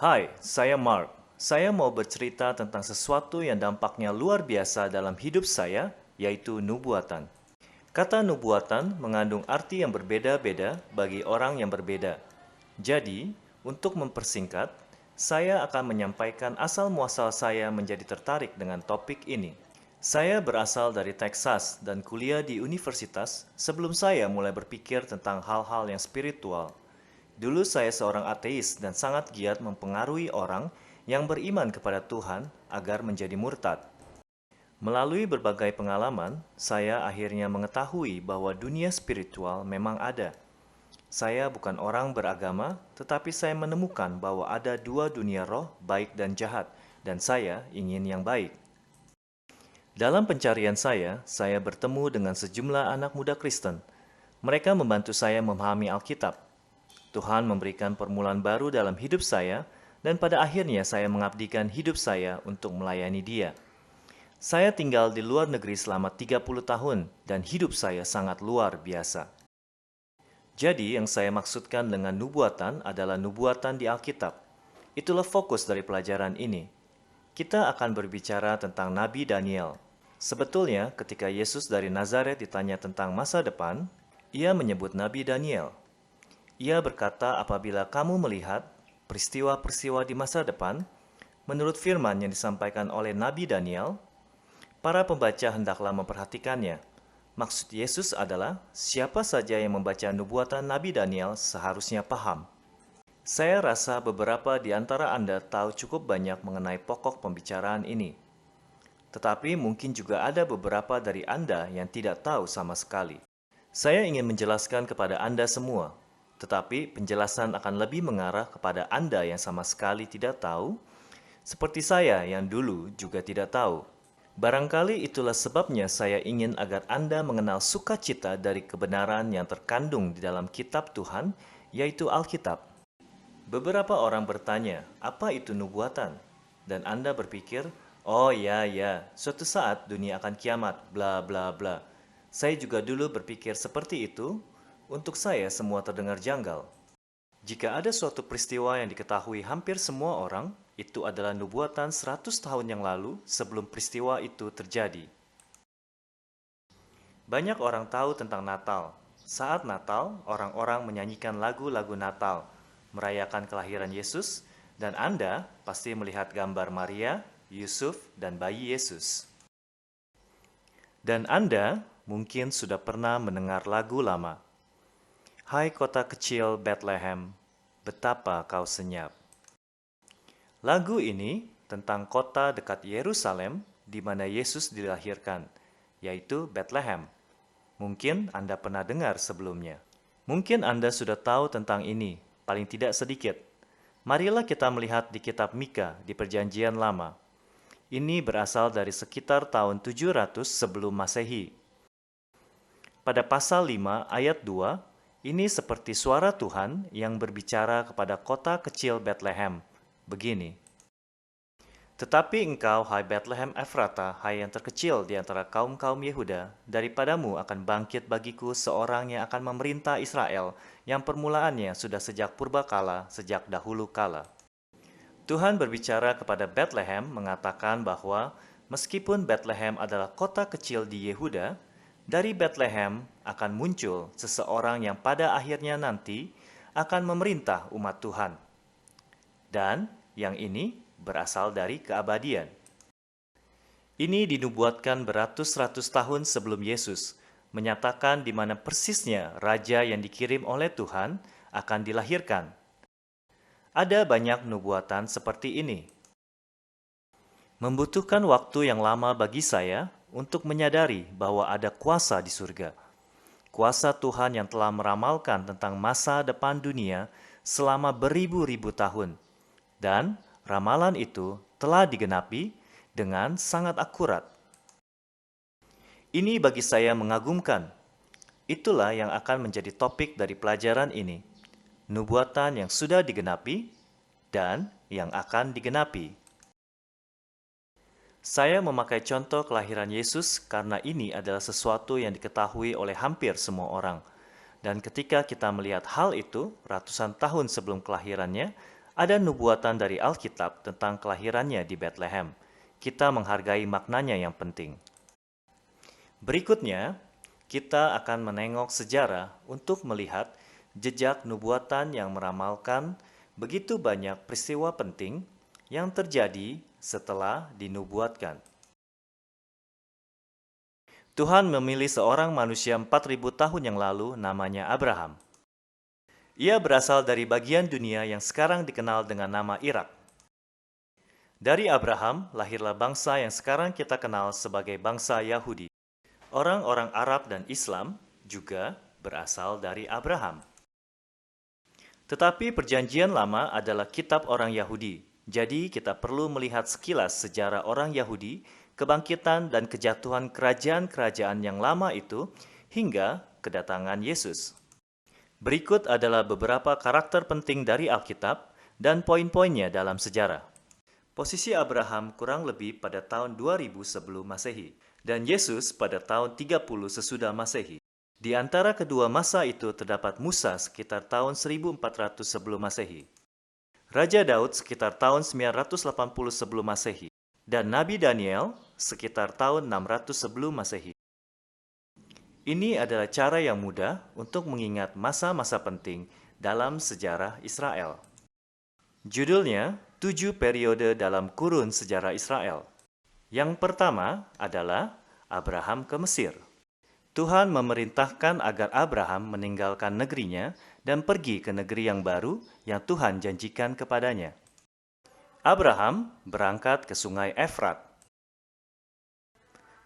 Hai, saya Mark. Saya mau bercerita tentang sesuatu yang dampaknya luar biasa dalam hidup saya, yaitu nubuatan. Kata nubuatan mengandung arti yang berbeda-beda bagi orang yang berbeda. Jadi, untuk mempersingkat, saya akan menyampaikan asal-muasal saya menjadi tertarik dengan topik ini. Saya berasal dari Texas dan kuliah di universitas sebelum saya mulai berpikir tentang hal-hal yang spiritual. Dulu saya seorang ateis dan sangat giat mempengaruhi orang yang beriman kepada Tuhan agar menjadi murtad. Melalui berbagai pengalaman, saya akhirnya mengetahui bahwa dunia spiritual memang ada. Saya bukan orang beragama, tetapi saya menemukan bahwa ada dua dunia roh, baik dan jahat, dan saya ingin yang baik. Dalam pencarian saya bertemu dengan sejumlah anak muda Kristen. Mereka membantu saya memahami Alkitab. Tuhan memberikan permulaan baru dalam hidup saya, dan pada akhirnya saya mengabdikan hidup saya untuk melayani Dia. Saya tinggal di luar negeri selama 30 tahun, dan hidup saya sangat luar biasa. Jadi, yang saya maksudkan dengan nubuatan adalah nubuatan di Alkitab. Itulah fokus dari pelajaran ini. Kita akan berbicara tentang Nabi Daniel. Sebetulnya, ketika Yesus dari Nazaret ditanya tentang masa depan, ia menyebut Nabi Daniel. Ia berkata, apabila kamu melihat peristiwa-peristiwa di masa depan, menurut firman yang disampaikan oleh Nabi Daniel, para pembaca hendaklah memperhatikannya. Maksud Yesus adalah, siapa saja yang membaca nubuatan Nabi Daniel seharusnya paham. Saya rasa beberapa di antara Anda tahu cukup banyak mengenai pokok pembicaraan ini. Tetapi mungkin juga ada beberapa dari Anda yang tidak tahu sama sekali. Saya ingin menjelaskan kepada Anda semua, tetapi penjelasan akan lebih mengarah kepada Anda yang sama sekali tidak tahu, seperti saya yang dulu juga tidak tahu. Barangkali itulah sebabnya saya ingin agar Anda mengenal sukacita dari kebenaran yang terkandung di dalam kitab Tuhan, yaitu Alkitab. Beberapa orang bertanya, apa itu nubuatan? Dan Anda berpikir, oh ya, suatu saat dunia akan kiamat, bla bla bla. Saya juga dulu berpikir seperti itu. Untuk saya semua terdengar janggal. Jika ada suatu peristiwa yang diketahui hampir semua orang, itu adalah nubuatan 100 tahun yang lalu sebelum peristiwa itu terjadi. Banyak orang tahu tentang Natal. Saat Natal, orang-orang menyanyikan lagu-lagu Natal, merayakan kelahiran Yesus, dan Anda pasti melihat gambar Maria, Yusuf, dan bayi Yesus. Dan Anda mungkin sudah pernah mendengar lagu lama. Hai kota kecil Bethlehem, betapa kau senyap. Lagu ini tentang kota dekat Yerusalem di mana Yesus dilahirkan, yaitu Bethlehem. Mungkin Anda pernah dengar sebelumnya. Mungkin Anda sudah tahu tentang ini, paling tidak sedikit. Marilah kita melihat di kitab Mika di Perjanjian Lama. Ini berasal dari sekitar tahun 700 sebelum Masehi. Pada pasal 5 ayat 2, ini seperti suara Tuhan yang berbicara kepada kota kecil Bethlehem. Begini, tetapi engkau, hai Bethlehem Efrata, hai yang terkecil di antara kaum-kaum Yehuda, daripadamu akan bangkit bagiku seorang yang akan memerintah Israel, yang permulaannya sudah sejak purbakala, sejak dahulu kala. Tuhan berbicara kepada Bethlehem mengatakan bahwa meskipun Bethlehem adalah kota kecil di Yehuda, dari Bethlehem akan muncul seseorang yang pada akhirnya nanti akan memerintah umat Tuhan. Dan yang ini berasal dari keabadian. Ini dinubuatkan beratus-ratus tahun sebelum Yesus, menyatakan di mana persisnya raja yang dikirim oleh Tuhan akan dilahirkan. Ada banyak nubuatan seperti ini. Membutuhkan waktu yang lama bagi saya untuk menyadari bahwa ada kuasa di surga. Kuasa Tuhan yang telah meramalkan tentang masa depan dunia selama beribu-ribu tahun. Dan ramalan itu telah digenapi dengan sangat akurat. Ini bagi saya mengagumkan. Itulah yang akan menjadi topik dari pelajaran ini. Nubuatan yang sudah digenapi dan yang akan digenapi. Saya memakai contoh kelahiran Yesus karena ini adalah sesuatu yang diketahui oleh hampir semua orang. Dan ketika kita melihat hal itu ratusan tahun sebelum kelahirannya, Ada nubuatan dari Alkitab tentang kelahirannya di Bethlehem. Kita menghargai maknanya yang penting. Berikutnya, kita akan menengok sejarah untuk melihat jejak nubuatan yang meramalkan begitu banyak peristiwa penting yang terjadi setelah dinubuatkan. Tuhan memilih seorang manusia 4.000 tahun yang lalu namanya Abraham. Ia berasal dari bagian dunia yang sekarang dikenal dengan nama Irak. Dari Abraham lahirlah bangsa yang sekarang kita kenal sebagai bangsa Yahudi. Orang-orang Arab dan Islam juga berasal dari Abraham. Tetapi Perjanjian Lama adalah kitab orang Yahudi. Jadi kita perlu melihat sekilas sejarah orang Yahudi, kebangkitan dan kejatuhan kerajaan-kerajaan yang lama itu hingga kedatangan Yesus. Berikut adalah beberapa karakter penting dari Alkitab dan poin-poinnya dalam sejarah. Posisi Abraham kurang lebih pada tahun 2000 sebelum Masehi dan Yesus pada tahun 30 sesudah Masehi. Di antara kedua masa itu terdapat Musa sekitar tahun 1400 sebelum Masehi, Raja Daud sekitar tahun 980 sebelum Masehi, dan Nabi Daniel sekitar tahun 600 sebelum Masehi. Ini adalah cara yang mudah untuk mengingat masa-masa penting dalam sejarah Israel. Judulnya, 7 periode dalam kurun sejarah Israel. Yang pertama adalah Abraham ke Mesir. Tuhan memerintahkan agar Abraham meninggalkan negerinya dan pergi ke negeri yang baru yang Tuhan janjikan kepadanya. Abraham berangkat ke sungai Efrat.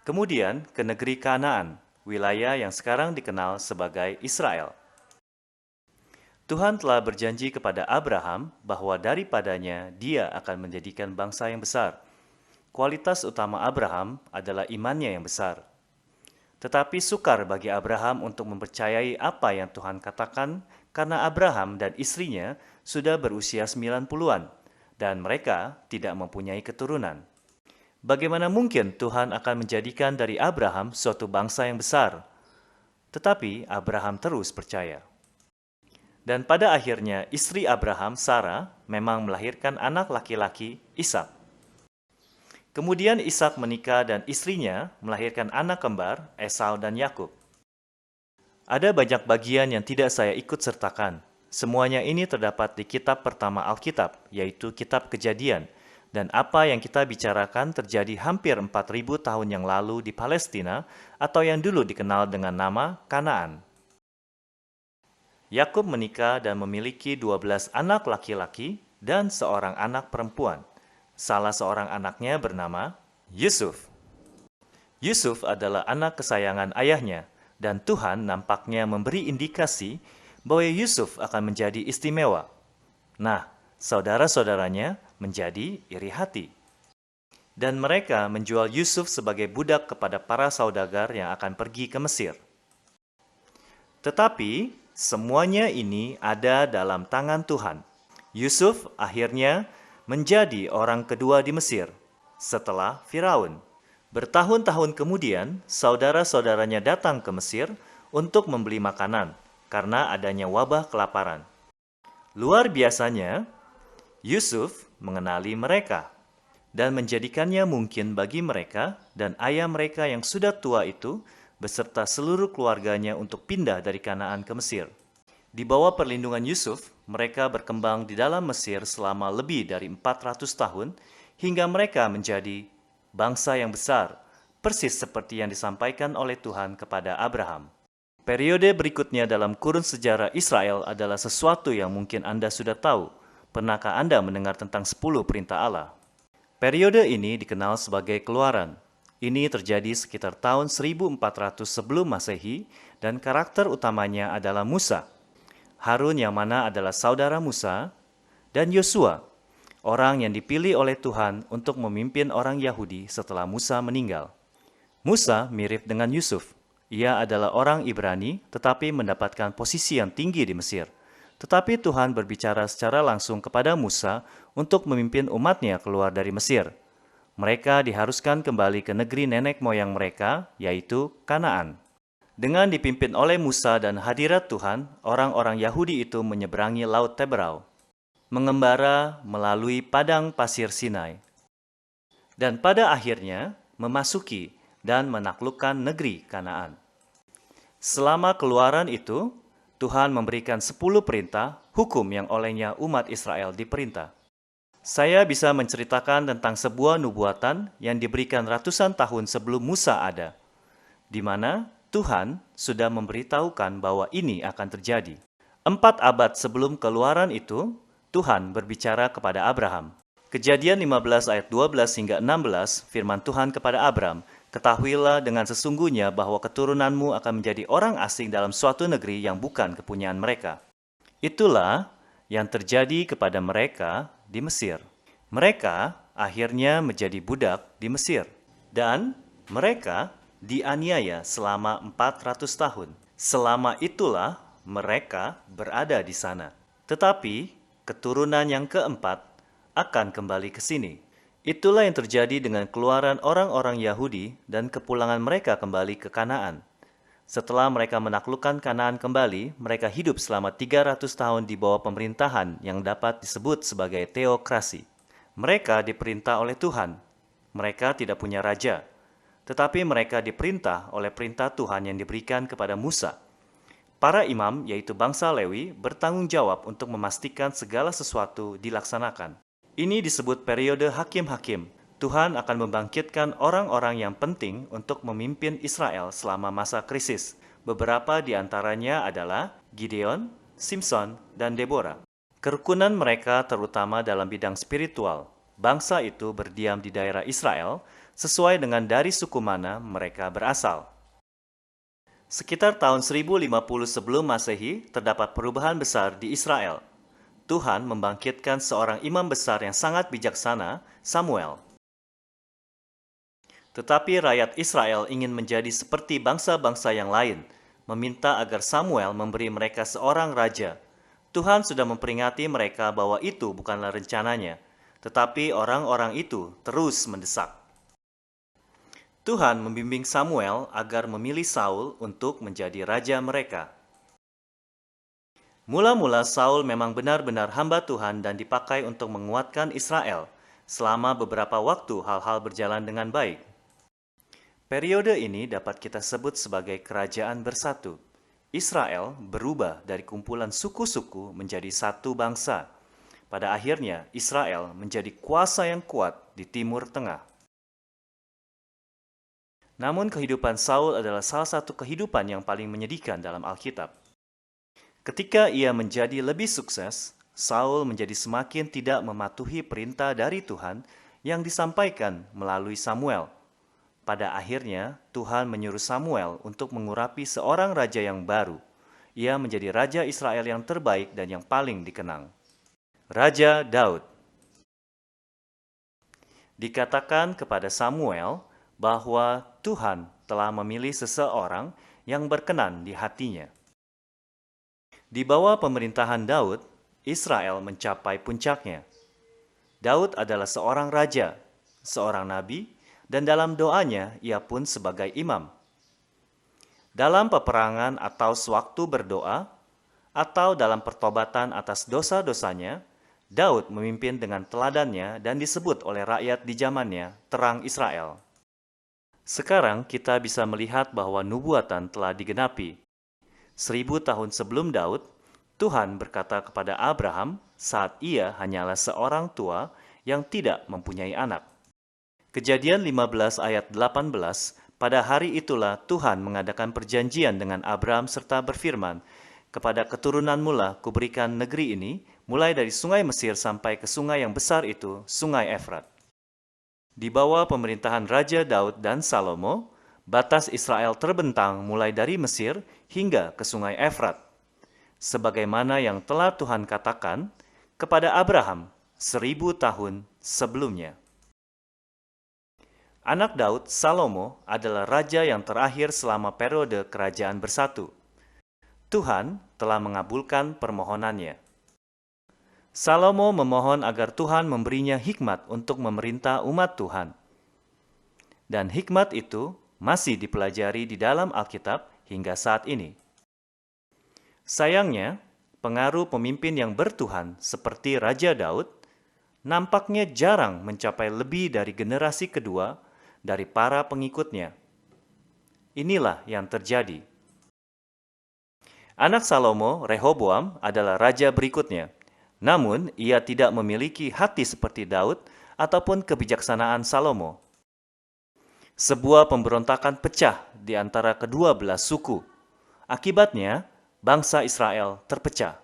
Kemudian ke negeri Kanaan, wilayah yang sekarang dikenal sebagai Israel. Tuhan telah berjanji kepada Abraham bahwa daripadanya dia akan menjadikan bangsa yang besar. Kualitas utama Abraham adalah imannya yang besar. Tetapi sukar bagi Abraham untuk mempercayai apa yang Tuhan katakan karena Abraham dan istrinya sudah berusia 90-an dan mereka tidak mempunyai keturunan. Bagaimana mungkin Tuhan akan menjadikan dari Abraham suatu bangsa yang besar? Tetapi Abraham terus percaya. Dan pada akhirnya istri Abraham, Sarah, memang melahirkan anak laki-laki, Ishak. Kemudian Ishak menikah dan istrinya melahirkan anak kembar, Esau dan Yakub. Ada banyak bagian yang tidak saya ikut sertakan. Semuanya ini terdapat di kitab pertama Alkitab, yaitu kitab Kejadian. Dan apa yang kita bicarakan terjadi hampir 4.000 tahun yang lalu di Palestina atau yang dulu dikenal dengan nama Kanaan. Yakub menikah dan memiliki 12 anak laki-laki dan seorang anak perempuan. Salah seorang anaknya bernama Yusuf. Yusuf adalah anak kesayangan ayahnya, dan Tuhan nampaknya memberi indikasi bahwa Yusuf akan menjadi istimewa. Nah, saudara-saudaranya menjadi iri hati. Dan mereka menjual Yusuf sebagai budak kepada para saudagar yang akan pergi ke Mesir. Tetapi, semuanya ini ada dalam tangan Tuhan. Yusuf akhirnya menjadi orang kedua di Mesir setelah Firaun. Bertahun-tahun kemudian, saudara-saudaranya datang ke Mesir untuk membeli makanan karena adanya wabah kelaparan. Luar biasanya, Yusuf mengenali mereka dan menjadikannya mungkin bagi mereka dan ayah mereka yang sudah tua itu beserta seluruh keluarganya untuk pindah dari Kanaan ke Mesir. Di bawah perlindungan Yusuf, mereka berkembang di dalam Mesir selama lebih dari 400 tahun hingga mereka menjadi bangsa yang besar, persis seperti yang disampaikan oleh Tuhan kepada Abraham. Periode berikutnya dalam kurun sejarah Israel adalah sesuatu yang mungkin Anda sudah tahu. Pernahkah Anda mendengar tentang 10 perintah Allah? Periode ini dikenal sebagai Keluaran. Ini terjadi sekitar tahun 1400 sebelum Masehi dan karakter utamanya adalah Musa. Harun yang mana adalah saudara Musa, dan Yosua, orang yang dipilih oleh Tuhan untuk memimpin orang Yahudi setelah Musa meninggal. Musa mirip dengan Yusuf. Ia adalah orang Ibrani tetapi mendapatkan posisi yang tinggi di Mesir. Tetapi Tuhan berbicara secara langsung kepada Musa untuk memimpin umatnya keluar dari Mesir. Mereka diharuskan kembali ke negeri nenek moyang mereka, yaitu Kanaan. Dengan dipimpin oleh Musa dan hadirat Tuhan, orang-orang Yahudi itu menyeberangi Laut Teberau. mengembara melalui padang pasir Sinai, dan pada akhirnya memasuki dan menaklukkan negeri Kanaan. Selama keluaran itu, Tuhan memberikan 10 perintah hukum yang olehnya umat Israel diperintah. Saya bisa menceritakan tentang sebuah nubuatan yang diberikan ratusan tahun sebelum Musa ada, di mana Tuhan sudah memberitahukan bahwa ini akan terjadi. 4 abad sebelum keluaran itu, Tuhan berbicara kepada Abraham. Kejadian 15 ayat 12 hingga 16, firman Tuhan kepada Abraham, "Ketahuilah dengan sesungguhnya bahwa keturunanmu akan menjadi orang asing dalam suatu negeri yang bukan kepunyaan mereka. Itulah yang terjadi kepada mereka di Mesir. Mereka akhirnya menjadi budak di Mesir, dan mereka dianiaya selama 400 tahun. Selama itulah mereka berada di sana. Tetapi keturunan yang keempat akan kembali ke sini." Itulah yang terjadi dengan keluaran orang-orang Yahudi dan kepulangan mereka kembali ke Kanaan. Setelah mereka menaklukkan Kanaan kembali, mereka hidup selama 300 tahun di bawah pemerintahan yang dapat disebut sebagai teokrasi. Mereka diperintah oleh Tuhan. Mereka tidak punya raja, tetapi mereka diperintah oleh perintah Tuhan yang diberikan kepada Musa. Para imam, yaitu bangsa Lewi, bertanggung jawab untuk memastikan segala sesuatu dilaksanakan. Ini disebut periode hakim-hakim. Tuhan akan membangkitkan orang-orang yang penting untuk memimpin Israel selama masa krisis. Beberapa di antaranya adalah Gideon, Simson, dan Deborah. Kerukunan mereka terutama dalam bidang spiritual. Bangsa itu berdiam di daerah Israel sesuai dengan dari suku mana mereka berasal. Sekitar tahun 1050 sebelum Masehi, terdapat perubahan besar di Israel. Tuhan membangkitkan seorang imam besar yang sangat bijaksana, Samuel. Tetapi rakyat Israel ingin menjadi seperti bangsa-bangsa yang lain, meminta agar Samuel memberi mereka seorang raja. Tuhan sudah memperingati mereka bahwa itu bukanlah rencananya, tetapi orang-orang itu terus mendesak. Tuhan membimbing Samuel agar memilih Saul untuk menjadi raja mereka. Mula-mula Saul memang benar-benar hamba Tuhan dan dipakai untuk menguatkan Israel. Selama beberapa waktu hal-hal berjalan dengan baik. Periode ini dapat kita sebut sebagai kerajaan bersatu. Israel berubah dari kumpulan suku-suku menjadi satu bangsa. Pada akhirnya, Israel menjadi kuasa yang kuat di Timur Tengah. Namun kehidupan Saul adalah salah satu kehidupan yang paling menyedihkan dalam Alkitab. Ketika ia menjadi lebih sukses, Saul menjadi semakin tidak mematuhi perintah dari Tuhan yang disampaikan melalui Samuel. Pada akhirnya, Tuhan menyuruh Samuel untuk mengurapi seorang raja yang baru. Ia menjadi raja Israel yang terbaik dan yang paling dikenang. Raja Daud. Dikatakan kepada Samuel bahwa Tuhan telah memilih seseorang yang berkenan di hatinya. Di bawah pemerintahan Daud, Israel mencapai puncaknya. Daud adalah seorang raja, seorang nabi, dan dalam doanya ia pun sebagai imam. Dalam peperangan atau sewaktu berdoa, atau dalam pertobatan atas dosa-dosanya, Daud memimpin dengan teladannya dan disebut oleh rakyat di zamannya terang Israel. Sekarang kita bisa melihat bahwa nubuatan telah digenapi. 1000 tahun sebelum Daud, Tuhan berkata kepada Abraham saat ia hanyalah seorang tua yang tidak mempunyai anak. Kejadian 15 ayat 18, pada hari itulah Tuhan mengadakan perjanjian dengan Abraham serta berfirman, "Kepada keturunanmu lah kuberikan negeri ini, mulai dari sungai Mesir sampai ke sungai yang besar itu, sungai Efrat." Di bawah pemerintahan Raja Daud dan Salomo, batas Israel terbentang mulai dari Mesir hingga ke sungai Efrat. Sebagaimana yang telah Tuhan katakan kepada Abraham 1000 tahun sebelumnya. Anak Daud, Salomo, adalah raja yang terakhir selama periode kerajaan bersatu. Tuhan telah mengabulkan permohonannya. Salomo memohon agar Tuhan memberinya hikmat untuk memerintah umat Tuhan. Dan hikmat itu masih dipelajari di dalam Alkitab hingga saat ini. Sayangnya, pengaruh pemimpin yang bertuhan seperti Raja Daud nampaknya jarang mencapai lebih dari generasi kedua dari para pengikutnya. Inilah yang terjadi. Anak Salomo, Rehoboam, adalah raja berikutnya. Namun, ia tidak memiliki hati seperti Daud ataupun kebijaksanaan Salomo. Sebuah pemberontakan pecah di antara kedua belah suku. Akibatnya, bangsa Israel terpecah.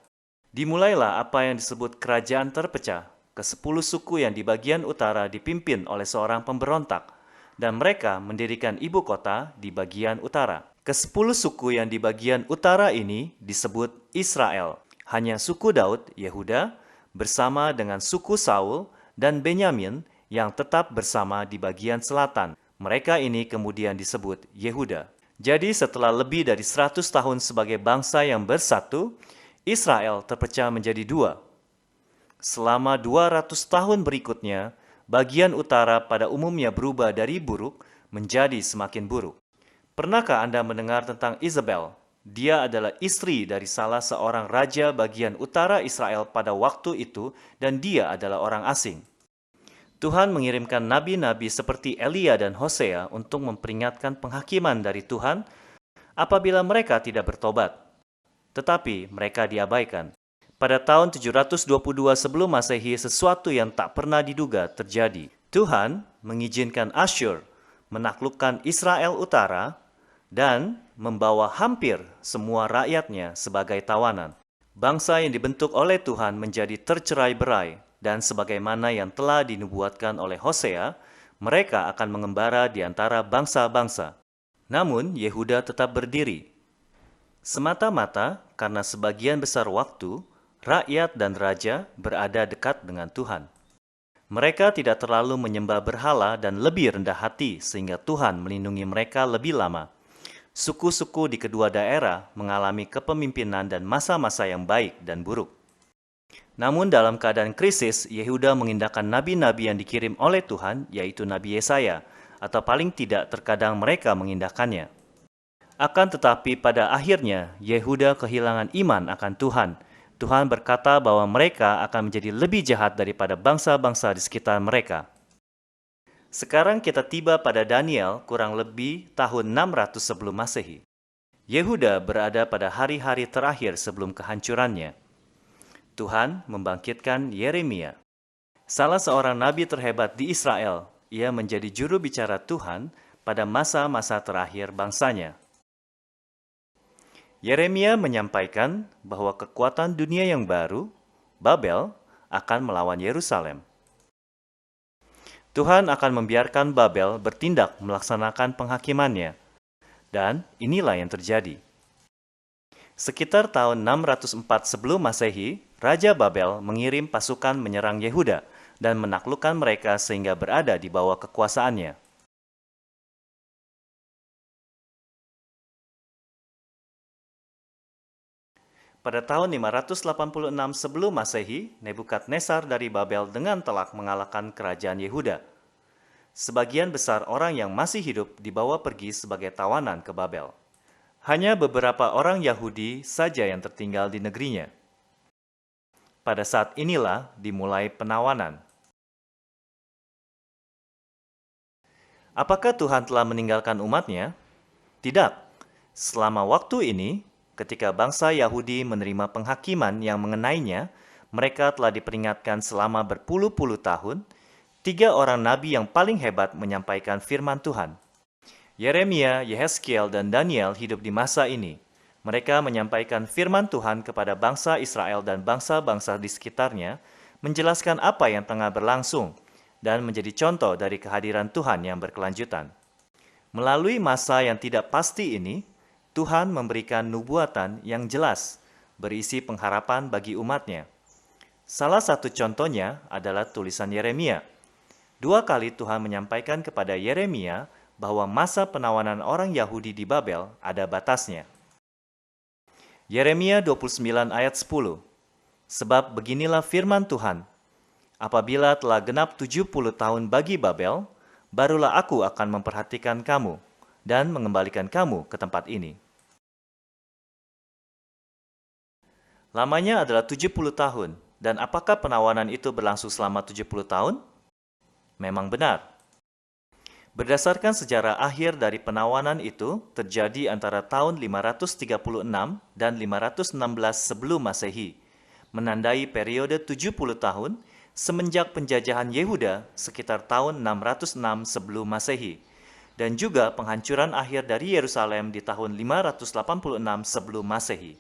Dimulailah apa yang disebut kerajaan terpecah. Ke-10 suku yang di bagian utara dipimpin oleh seorang pemberontak, dan mereka mendirikan ibu kota di bagian utara. Ke-10 suku yang di bagian utara ini disebut Israel. Hanya suku Daud, Yehuda, bersama dengan suku Saul dan Benyamin yang tetap bersama di bagian selatan. Mereka ini kemudian disebut Yehuda. Jadi setelah lebih dari 100 tahun sebagai bangsa yang bersatu, Israel terpecah menjadi dua. Selama 200 tahun berikutnya, bagian utara pada umumnya berubah dari buruk menjadi semakin buruk. Pernahkah Anda mendengar tentang Isabel? Dia adalah istri dari salah seorang raja bagian utara Israel pada waktu itu dan dia adalah orang asing. Tuhan mengirimkan nabi-nabi seperti Elia dan Hosea untuk memperingatkan penghakiman dari Tuhan apabila mereka tidak bertobat. Tetapi mereka diabaikan. Pada tahun 722 sebelum Masehi, sesuatu yang tak pernah diduga terjadi. Tuhan mengizinkan Asyur menaklukkan Israel Utara dan membawa hampir semua rakyatnya sebagai tawanan. Bangsa yang dibentuk oleh Tuhan menjadi tercerai-berai, dan sebagaimana yang telah dinubuatkan oleh Hosea, mereka akan mengembara di antara bangsa-bangsa. Namun Yehuda tetap berdiri. Semata-mata karena sebagian besar waktu, rakyat dan raja berada dekat dengan Tuhan. Mereka tidak terlalu menyembah berhala dan lebih rendah hati sehingga Tuhan melindungi mereka lebih lama. Suku-suku di kedua daerah mengalami kepemimpinan dan masa-masa yang baik dan buruk. Namun dalam keadaan krisis, Yehuda mengindahkan nabi-nabi yang dikirim oleh Tuhan, yaitu Nabi Yesaya, atau paling tidak terkadang mereka mengindahkannya. Akan tetapi pada akhirnya, Yehuda kehilangan iman akan Tuhan. Tuhan berkata bahwa mereka akan menjadi lebih jahat daripada bangsa-bangsa di sekitar mereka. Sekarang kita tiba pada Daniel kurang lebih tahun 600 sebelum Masehi. Yehuda berada pada hari-hari terakhir sebelum kehancurannya. Tuhan membangkitkan Yeremia, salah seorang nabi terhebat di Israel. Ia menjadi juru bicara Tuhan pada masa-masa terakhir bangsanya. Yeremia menyampaikan bahwa kekuatan dunia yang baru, Babel, akan melawan Yerusalem. Tuhan akan membiarkan Babel bertindak melaksanakan penghakimannya. Dan inilah yang terjadi. Sekitar tahun 604 sebelum Masehi, Raja Babel mengirim pasukan menyerang Yehuda dan menaklukkan mereka sehingga berada di bawah kekuasaannya. Pada tahun 586 sebelum Masehi, Nebukadnezar dari Babel dengan telak mengalahkan kerajaan Yehuda. Sebagian besar orang yang masih hidup dibawa pergi sebagai tawanan ke Babel. Hanya beberapa orang Yahudi saja yang tertinggal di negerinya. Pada saat inilah dimulai penawanan. Apakah Tuhan telah meninggalkan umatnya? Tidak. Selama waktu ini, ketika bangsa Yahudi menerima penghakiman yang mengenainya, mereka telah diperingatkan selama berpuluh-puluh tahun. 3 orang nabi yang paling hebat menyampaikan firman Tuhan. Yeremia, Yehezkiel, dan Daniel hidup di masa ini. Mereka menyampaikan firman Tuhan kepada bangsa Israel dan bangsa-bangsa di sekitarnya, menjelaskan apa yang tengah berlangsung, dan menjadi contoh dari kehadiran Tuhan yang berkelanjutan. Melalui masa yang tidak pasti ini, Tuhan memberikan nubuatan yang jelas, berisi pengharapan bagi umatnya. Salah satu contohnya adalah tulisan Yeremia. 2 kali Tuhan menyampaikan kepada Yeremia bahwa masa penawanan orang Yahudi di Babel ada batasnya. Yeremia 29 ayat 10. Sebab beginilah firman Tuhan, apabila telah genap 70 tahun bagi Babel, barulah aku akan memperhatikan kamu dan mengembalikan kamu ke tempat ini. Lamanya adalah 70 tahun. Dan apakah penawanan itu berlangsung selama 70 tahun? Memang benar. Berdasarkan sejarah akhir dari penawanan itu terjadi antara tahun 536 dan 516 sebelum Masehi, menandai periode 70 tahun semenjak penjajahan Yehuda sekitar tahun 606 sebelum Masehi, dan juga penghancuran akhir dari Yerusalem di tahun 586 sebelum Masehi.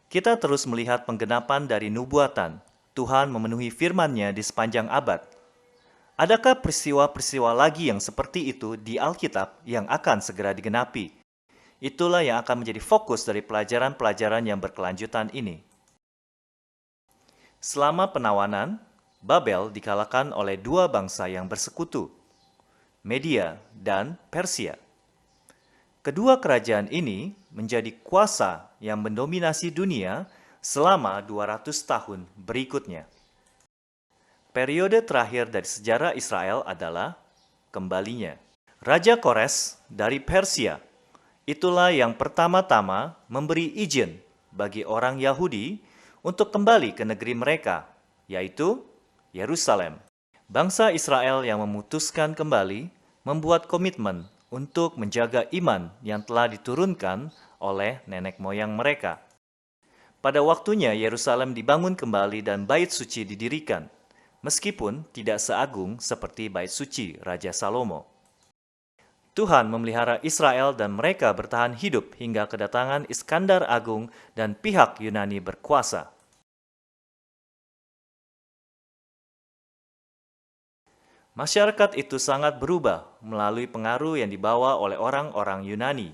Kita terus melihat penggenapan dari nubuatan. Tuhan memenuhi firman-Nya di sepanjang abad. Adakah peristiwa-peristiwa lagi yang seperti itu di Alkitab yang akan segera digenapi? Itulah yang akan menjadi fokus dari pelajaran-pelajaran yang berkelanjutan ini. Selama penawanan, Babel dikalahkan oleh dua bangsa yang bersekutu, Media dan Persia. Kedua kerajaan ini menjadi kuasa yang mendominasi dunia selama 200 tahun berikutnya. Periode terakhir dari sejarah Israel adalah kembalinya Raja Kores dari Persia. Itulah yang pertama-tama memberi izin bagi orang Yahudi untuk kembali ke negeri mereka, yaitu Yerusalem. Bangsa Israel yang memutuskan kembali membuat komitmen untuk menjaga iman yang telah diturunkan oleh nenek moyang mereka. Pada waktunya Yerusalem dibangun kembali dan bait suci didirikan, meskipun tidak seagung seperti bait suci Raja Salomo. Tuhan memelihara Israel dan mereka bertahan hidup hingga kedatangan Iskandar Agung dan pihak Yunani berkuasa. Masyarakat itu sangat berubah melalui pengaruh yang dibawa oleh orang-orang Yunani.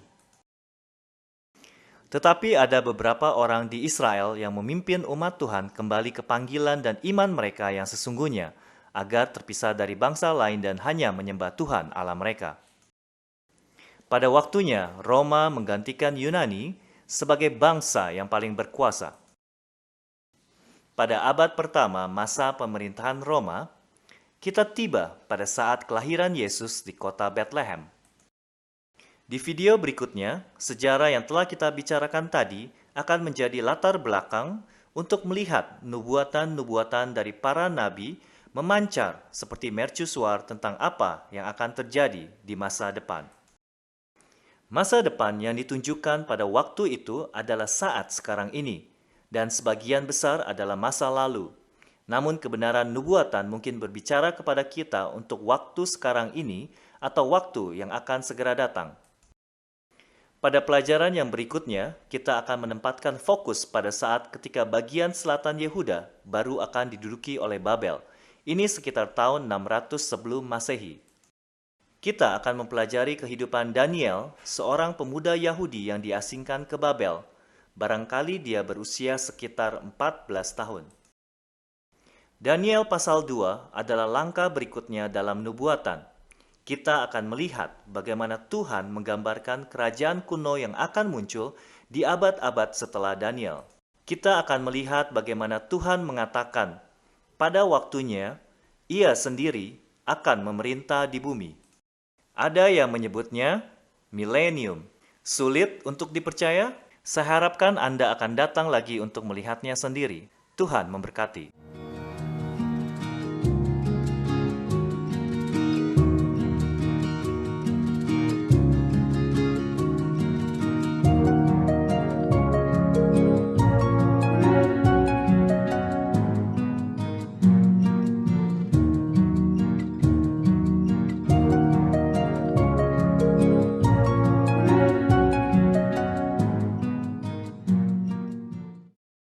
Tetapi ada beberapa orang di Israel yang memimpin umat Tuhan kembali ke panggilan dan iman mereka yang sesungguhnya, agar terpisah dari bangsa lain dan hanya menyembah Tuhan Allah mereka. Pada waktunya, Roma menggantikan Yunani sebagai bangsa yang paling berkuasa. Pada abad pertama masa pemerintahan Roma, kita tiba pada saat kelahiran Yesus di kota Bethlehem. Di video berikutnya, sejarah yang telah kita bicarakan tadi akan menjadi latar belakang untuk melihat nubuatan-nubuatan dari para nabi memancar seperti mercusuar tentang apa yang akan terjadi di masa depan. Masa depan yang ditunjukkan pada waktu itu adalah saat sekarang ini, dan sebagian besar adalah masa lalu. Namun kebenaran nubuatan mungkin berbicara kepada kita untuk waktu sekarang ini atau waktu yang akan segera datang. Pada pelajaran yang berikutnya, kita akan menempatkan fokus pada saat ketika bagian selatan Yehuda baru akan diduduki oleh Babel. Ini sekitar tahun 600 sebelum Masehi. Kita akan mempelajari kehidupan Daniel, seorang pemuda Yahudi yang diasingkan ke Babel. Barangkali dia berusia sekitar 14 tahun. Daniel pasal 2 adalah langkah berikutnya dalam nubuatan. Kita akan melihat bagaimana Tuhan menggambarkan kerajaan kuno yang akan muncul di abad-abad setelah Daniel. Kita akan melihat bagaimana Tuhan mengatakan, pada waktunya, Ia sendiri akan memerintah di bumi. Ada yang menyebutnya milenium. Sulit untuk dipercaya? Saya harapkan Anda akan datang lagi untuk melihatnya sendiri. Tuhan memberkati.